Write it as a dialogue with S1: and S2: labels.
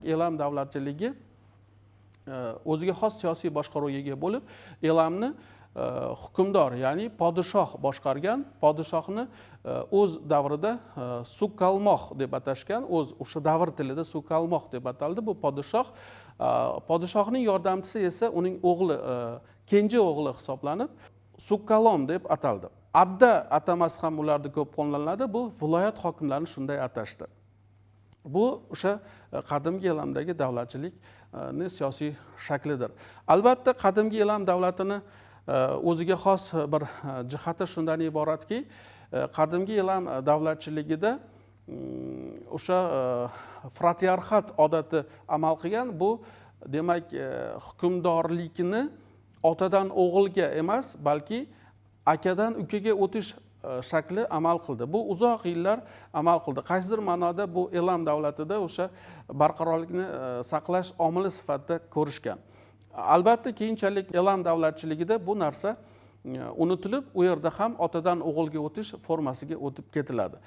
S1: Elam davlatchiligi o'ziga xos siyosiy boshqaruvga ega bo'lib, elamni hukmdor, ya'ni podshoh boshqargan, podshohni o'z davrida sukalmoq deb atashgan, o'sha davr tilida sukalmoq deb ataldi. Bu podshohning yordamchisi esa uning o'g'li, kenja o'g'li hisoblanib, sukkalom deb ataldi. Adda atamasi ham ularda ko'p qo'llaniladi. Bu viloyat hokimlarini shunday atashdi. Bu o'sha qadimgi elamdagi davlatchilikning siyosiy shaklidir. Albatta, qadimgi elam davlatini o'ziga xos bir jihati shundan iboratki, qadimgi elam davlatchiligida o'sha fratriarxat odati amal qilgan. Bu demak, hukmdorlikni otadan o'g'ilga emas, balki akadan ukaga o'tish shakli amal qildi. Bu uzoq yillar amal qildi. Qaysidir ma'noda bu elam davlatida o'sha barqarorlikni saqlash omili sifatida ko'rishgan. Albatta, keyinchalik elam davlatchiligida bu narsa unutilib, u yerda ham otadan o'g'ilga o'tish formasiga o'tib ketiladi.